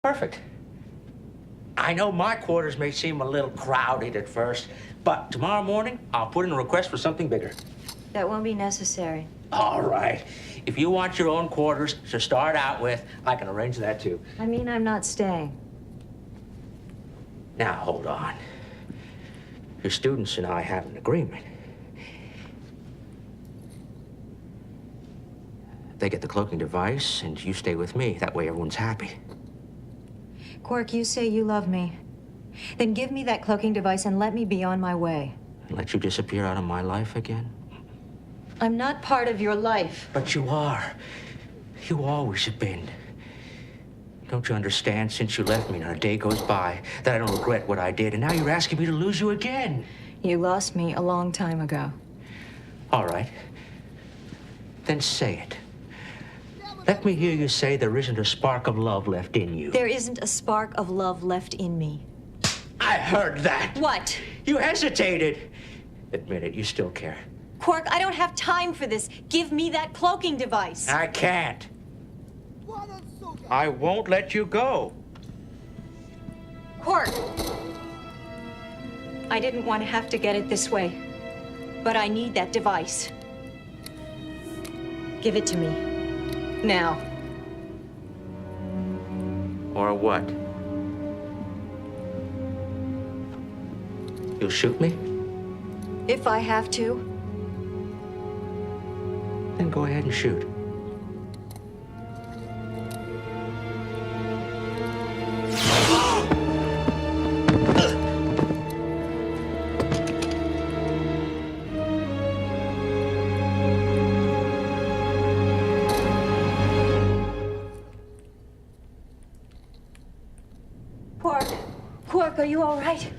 Perfect. I know my quarters may seem a little crowded at first, but tomorrow morning, I'll put in a request for something bigger. That won't be necessary. All right. If you want your own quarters to start out with, I can arrange that too. I mean, I'm not staying. Now, hold on. Your students and I have an agreement. They get the cloaking device, and you stay with me. That way everyone's happy. Quark, you say you love me. Then give me that cloaking device and let me be on my way. Let you disappear out of my life again? I'm not part of your life. But you are. You always have been. Don't you understand? Since you left me, not a day goes by that I don't regret what I did, and now you're asking me to lose you again. You lost me a long time ago. All right. Then say it. Let me hear you say there isn't a spark of love left in you. There isn't a spark of love left in me. I heard that. What? You hesitated. Admit it, you still care. Quark, I don't have time for this. Give me that cloaking device. I can't. I won't let you go. Quark! I didn't want to have to get it this way, but I need that device. Give it to me. Now. Or what? You'll shoot me? If I have to. Then go ahead and shoot. Quark, are you all right?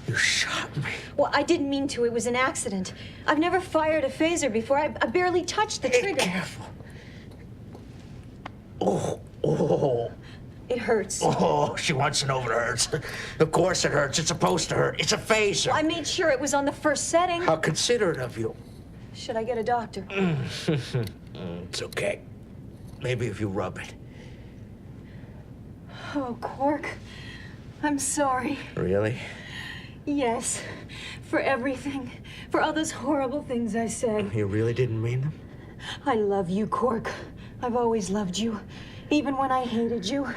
You shot me. Well, I didn't mean to. It was an accident. I've never fired a phaser before. I barely touched the trigger. Be careful. Oh. It hurts. Oh, she wants to know if it hurts. Of course it hurts. It's supposed to hurt. It's a phaser. Well, I made sure it was on the first setting. How considerate of you. Should I get a doctor? It's okay. Maybe if you rub it. Oh, Quark. I'm sorry. Really? Yes. For everything. For all those horrible things I said. You really didn't mean them? I love you, Quark. I've always loved you. Even when I hated you.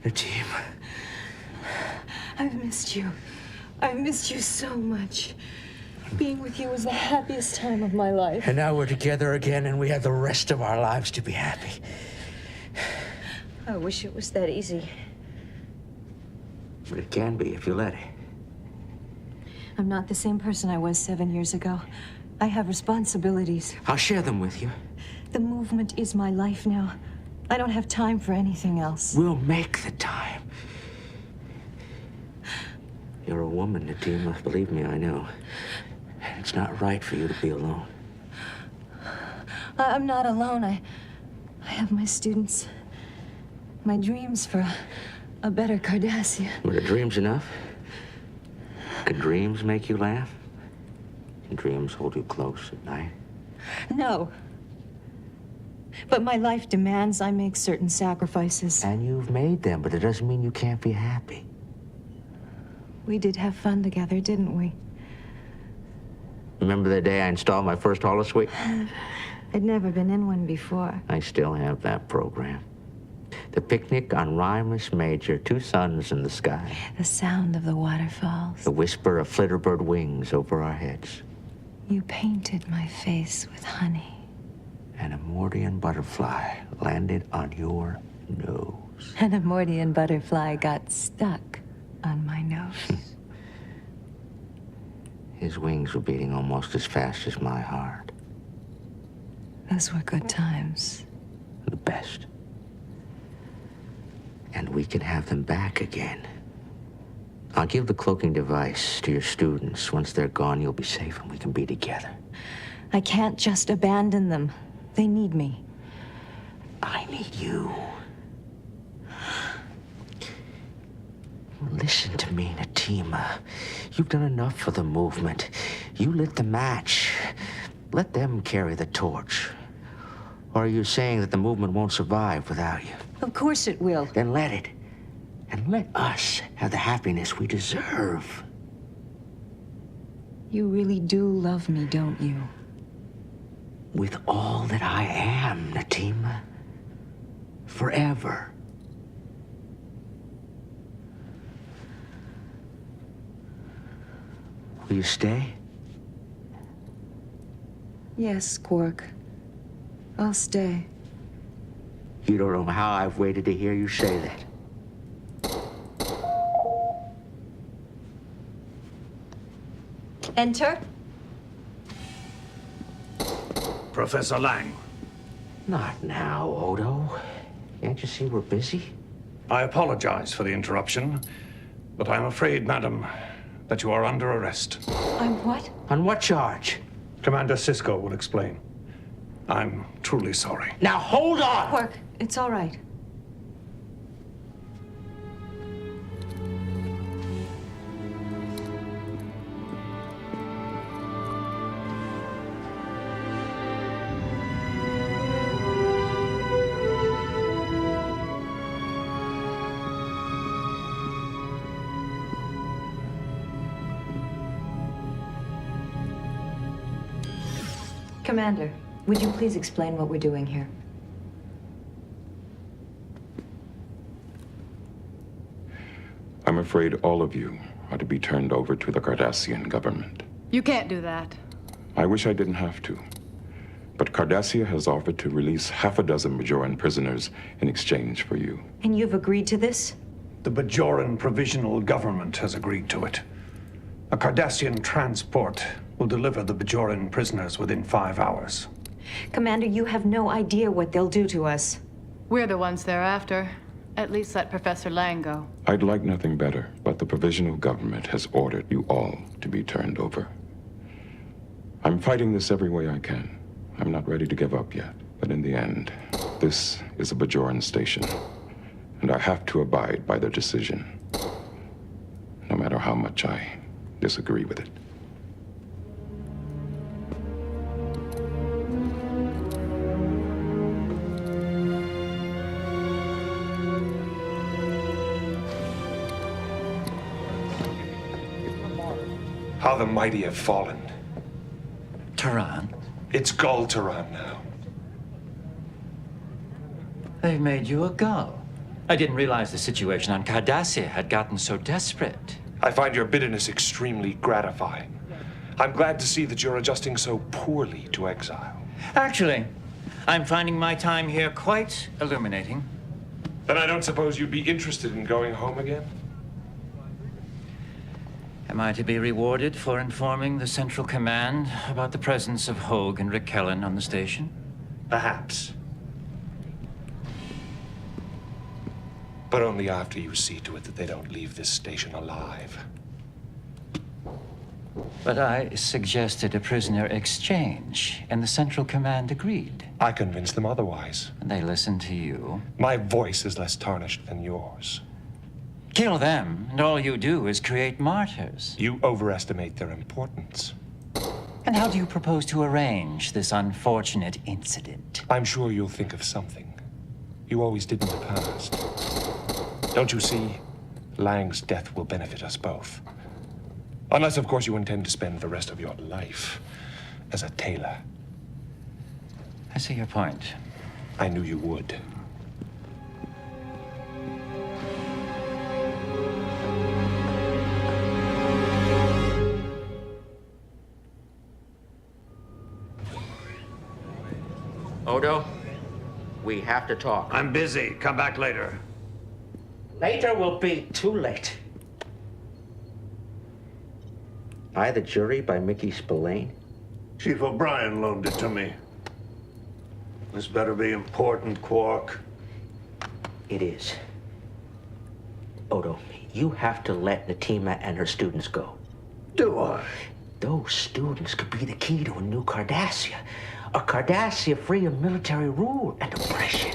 Your team. I've missed you. I've missed you so much. Being with you was the happiest time of my life. And now we're together again, and we have the rest of our lives to be happy. I wish it was that easy. But it can be if you let it. I'm not the same person I was 7 years ago. I have responsibilities. I'll share them with you. The movement is my life now. I don't have time for anything else. We'll make the time. You're a woman, Natima. Believe me, I know. It's not right for you to be alone. I'm not alone. I have my students. My dreams for a better Cardassia. Were the dreams enough? Can dreams make you laugh? Can dreams hold you close at night? No. But my life demands I make certain sacrifices. And you've made them, but it doesn't mean you can't be happy. We did have fun together, didn't we? Remember the day I installed my first holosuite? I'd never been in one before. I still have that program. The picnic on Rimus Major, 2 suns in the sky. The sound of the waterfalls. The whisper of flitterbird wings over our heads. You painted my face with honey. And a Mordian butterfly landed on your nose. And a Mordian butterfly got stuck on my nose. His wings were beating almost as fast as my heart. Those were good times. The best. And we can have them back again. I'll give the cloaking device to your students. Once they're gone, you'll be safe and we can be together. I can't just abandon them. They need me. I need you. Listen to me, Natima. You've done enough for the movement. You lit the match. Let them carry the torch. Or are you saying that the movement won't survive without you? Of course it will. Then let it. And let us have the happiness we deserve. You really do love me, don't you? With all that I am, Natima. Forever. Will you stay? Yes, Quark. I'll stay. You don't know how I've waited to hear you say that. Enter. Professor Lang. Not now, Odo. Can't you see we're busy? I apologize for the interruption, but I'm afraid, madam, that you are under arrest. I'm what? On what charge? Commander Sisko will explain. I'm truly sorry. Now hold on! Quark, it's all right. Commander, would you please explain what we're doing here? I'm afraid all of you are to be turned over to the Cardassian government. You can't do that. I wish I didn't have to. But Cardassia has offered to release half a dozen Bajoran prisoners in exchange for you. And you've agreed to this? The Bajoran Provisional Government has agreed to it. A Cardassian transport will deliver the Bajoran prisoners within 5 hours. Commander, you have no idea what they'll do to us. We're the ones they're after. At least let Professor Lang go. I'd like nothing better, but the provisional government has ordered you all to be turned over. I'm fighting this every way I can. I'm not ready to give up yet, but in the end, this is a Bajoran station, and I have to abide by their decision, no matter how much I disagree with it. How the mighty have fallen. Tehran? It's Gull Tehran now. They've made you a gull. I didn't realize the situation on Cardassia had gotten so desperate. I find your bitterness extremely gratifying. I'm glad to see that you're adjusting so poorly to exile. Actually, I'm finding my time here quite illuminating. Then I don't suppose you'd be interested in going home again? Am I to be rewarded for informing the Central Command about the presence of Hogue and Raquelin on the station? Perhaps. But only after you see to it that they don't leave this station alive. But I suggested a prisoner exchange, and the Central Command agreed. I convinced them otherwise. And they listened to you. My voice is less tarnished than yours. Kill them, and all you do is create martyrs. You overestimate their importance. And how do you propose to arrange this unfortunate incident? I'm sure you'll think of something. You always did in the past. Don't you see? Lang's death will benefit us both. Unless, of course, you intend to spend the rest of your life as a tailor. I see your point. I knew you would. Odo, we have to talk. I'm busy. Come back later. Later will be too late. I the Jury by Mickey Spillane? Chief O'Brien loaned it to me. This better be important, Quark. It is. Odo, you have to let Natima and her students go. Do I? Those students could be the key to a new Cardassia. A Cardassia free of military rule and oppression.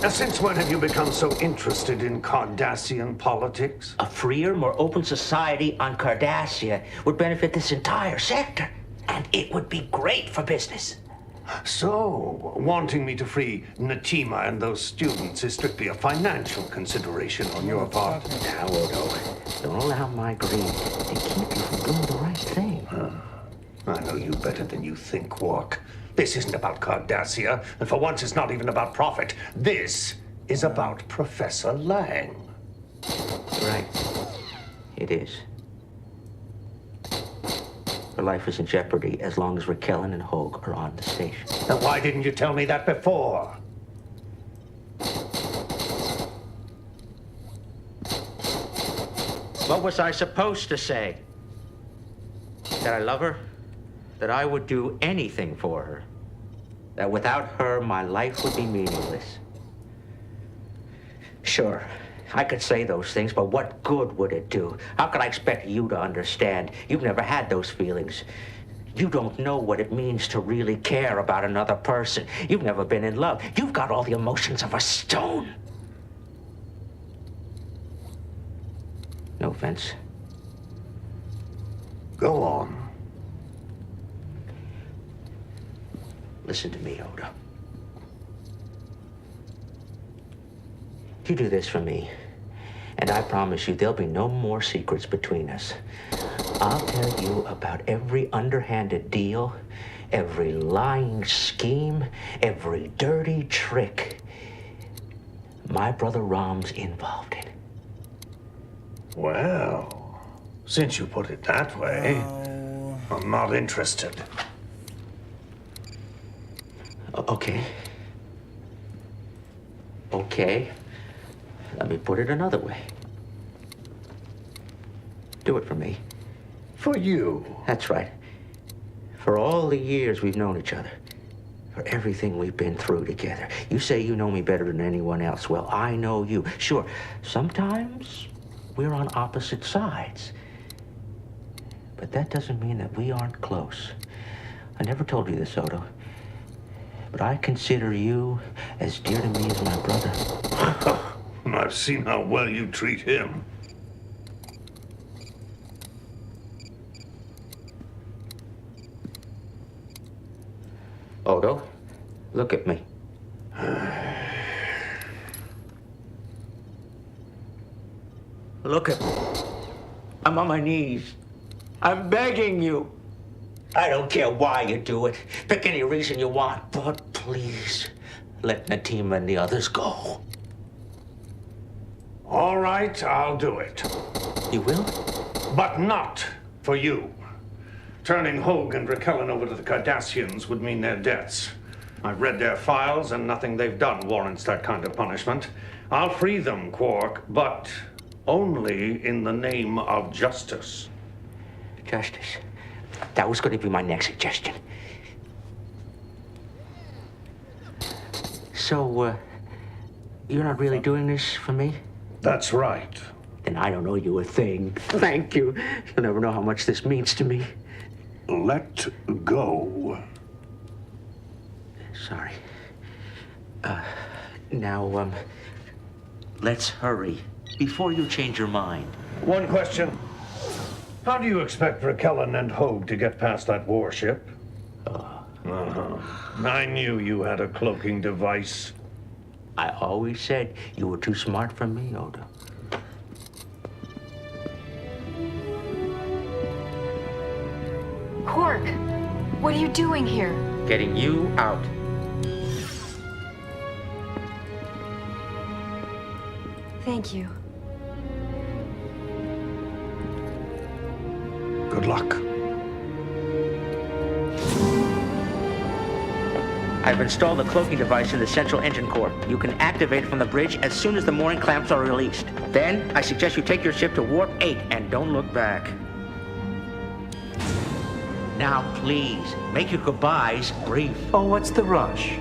Now, since when have you become so interested in Cardassian politics? A freer, more open society on Cardassia would benefit this entire sector. And it would be great for business. So, wanting me to free Natima and those students is strictly a financial consideration on your part. Now, Odo, don't allow my greed to keep you from doing the right thing. I know you better than you think, Quark. This isn't about Cardassia, and for once it's not even about profit. This is about Professor Lang. Right. It is. Her life is in jeopardy as long as Raquel and Hogue are on the station. Then why didn't you tell me that before? What was I supposed to say? That I love her? That I would do anything for her? That without her, my life would be meaningless? Sure, I could say those things, but what good would it do? How could I expect you to understand? You've never had those feelings. You don't know what it means to really care about another person. You've never been in love. You've got all the emotions of a stone. No offense. Go on. Listen to me, Odo. You do this for me, and I promise you there'll be no more secrets between us. I'll tell you about every underhanded deal, every lying scheme, every dirty trick my brother Rom's involved in. Well, since you put it that way, I'm not interested. Okay. Okay. Let me put it another way. Do it for me. For you. That's right. For all the years we've known each other. For everything we've been through together. You say you know me better than anyone else. Well, I know you. Sure, sometimes we're on opposite sides. But that doesn't mean that we aren't close. I never told you this, Odo. But I consider you as dear to me as my brother. I've seen how well you treat him. Odo, look at me. Look at me. I'm on my knees. I'm begging you. I don't care why you do it. Pick any reason you want, but please, let Natima and the others go. All right, I'll do it. You will? But not for you. Turning Hogue and Raquel over to the Cardassians would mean their deaths. I've read their files, and nothing they've done warrants that kind of punishment. I'll free them, Quark, but only in the name of justice. Justice. That was going to be my next suggestion. So, you're not really doing this for me? That's right. Then I don't owe you a thing. Thank you. You'll never know how much this means to me. Let go. Sorry. Now, let's hurry before you change your mind. One question. How do you expect Raquel and Hogue to get past that warship? I knew you had a cloaking device. I always said you were too smart for me, Odo. Quark, what are you doing here? Getting you out. Thank you. Good luck. I've installed the cloaking device in the central engine core. You can activate it from the bridge as soon as the mooring clamps are released. Then, I suggest you take your ship to Warp 8 and don't look back. Now, please, make your goodbyes brief. Oh, what's the rush?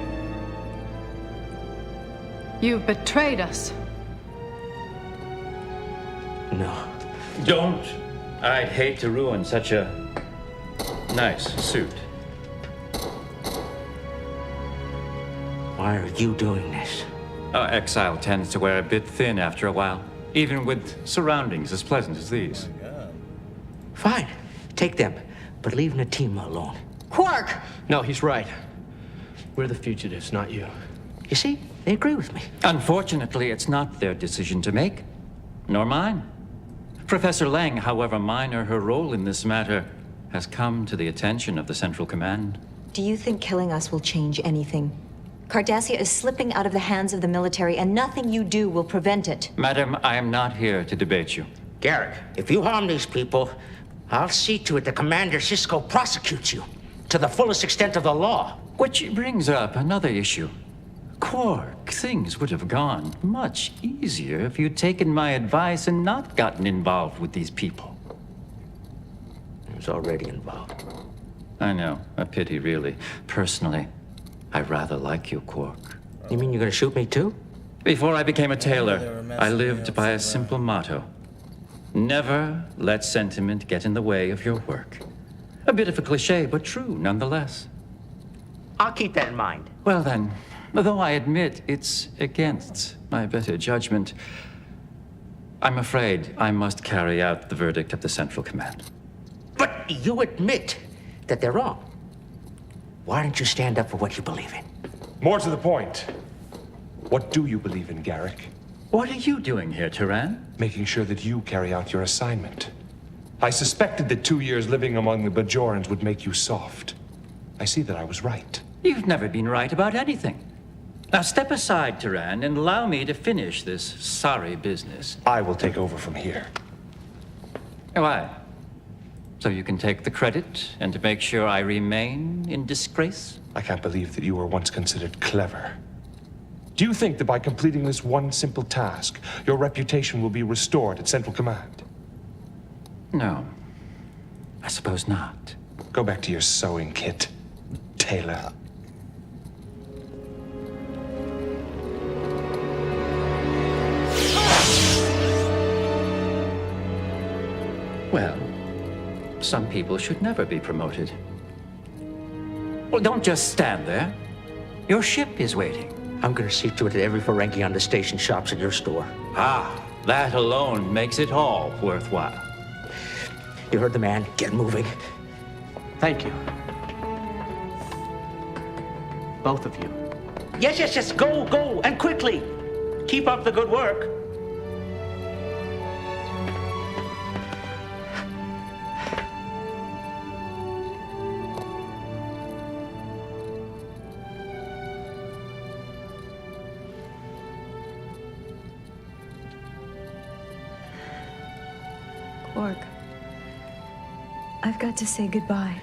You've betrayed us. No. Don't. I'd hate to ruin such a nice suit. Why are you doing this? Exile tends to wear a bit thin after a while, even with surroundings as pleasant as these. Fine. Take them, but leave Natima alone. Quark! No, he's right. We're the fugitives, not you. You see? They agree with me. Unfortunately, it's not their decision to make, nor mine. Professor Lang, however minor her role in this matter, has come to the attention of the Central Command. Do you think killing us will change anything? Cardassia is slipping out of the hands of the military, and nothing you do will prevent it. Madam, I am not here to debate you. Garrick, if you harm these people, I'll see to it that Commander Cisco prosecutes you to the fullest extent of the law. Which brings up another issue. Quark, things would have gone much easier if you'd taken my advice and not gotten involved with these people. He was already involved. I know, a pity really. Personally, I rather like you, Quark. You mean you're gonna shoot me too? Before I became a tailor, I lived by a simple motto. Never let sentiment get in the way of your work. A bit of a cliche, but true nonetheless. I'll keep that in mind. Well then, though I admit it's against my better judgment, I'm afraid I must carry out the verdict of the Central Command. But you admit that they're wrong. Why don't you stand up for what you believe in? More to the point, what do you believe in, Garrick? What are you doing here, Turan? Making sure that you carry out your assignment. I suspected that 2 years living among the Bajorans would make you soft. I see that I was right. You've never been right about anything. Now step aside, Turan, and allow me to finish this sorry business. I will take over from here. Why? So you can take the credit and to make sure I remain in disgrace? I can't believe that you were once considered clever. Do you think that by completing this one simple task, your reputation will be restored at Central Command? No. I suppose not. Go back to your sewing kit, tailor. Well, some people should never be promoted. Well, don't just stand there. Your ship is waiting. I'm gonna see to it that every Ferengi on the station shops at your store. Ah, that alone makes it all worthwhile. You heard the man. Get moving. Thank you. Both of you. Yes. Go, and quickly. Keep up the good work. Quark, I've got to say goodbye.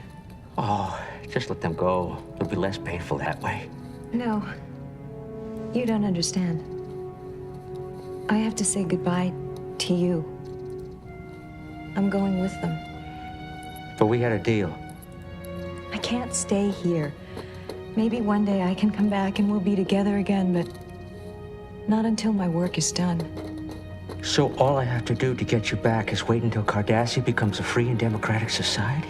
Oh, just let them go. It'll be less painful that way. No, you don't understand. I have to say goodbye to you. I'm going with them. But we had a deal. I can't stay here. Maybe one day I can come back and we'll be together again, but not until my work is done. So all I have to do to get you back is wait until Cardassia becomes a free and democratic society?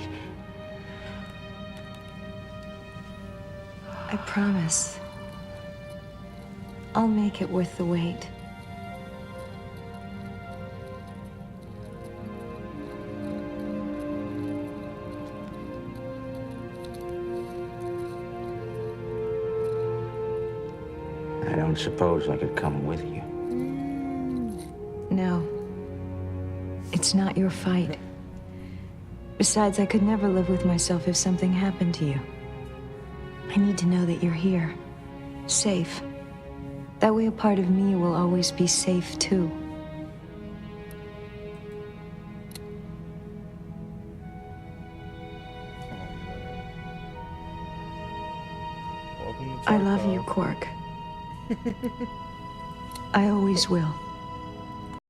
I promise. I'll make it worth the wait. I don't suppose I could come with you. No. It's not your fight. Besides, I could never live with myself if something happened to you. I need to know that you're here. Safe. That way a part of me will always be safe, too. I love you, Quark. I always will.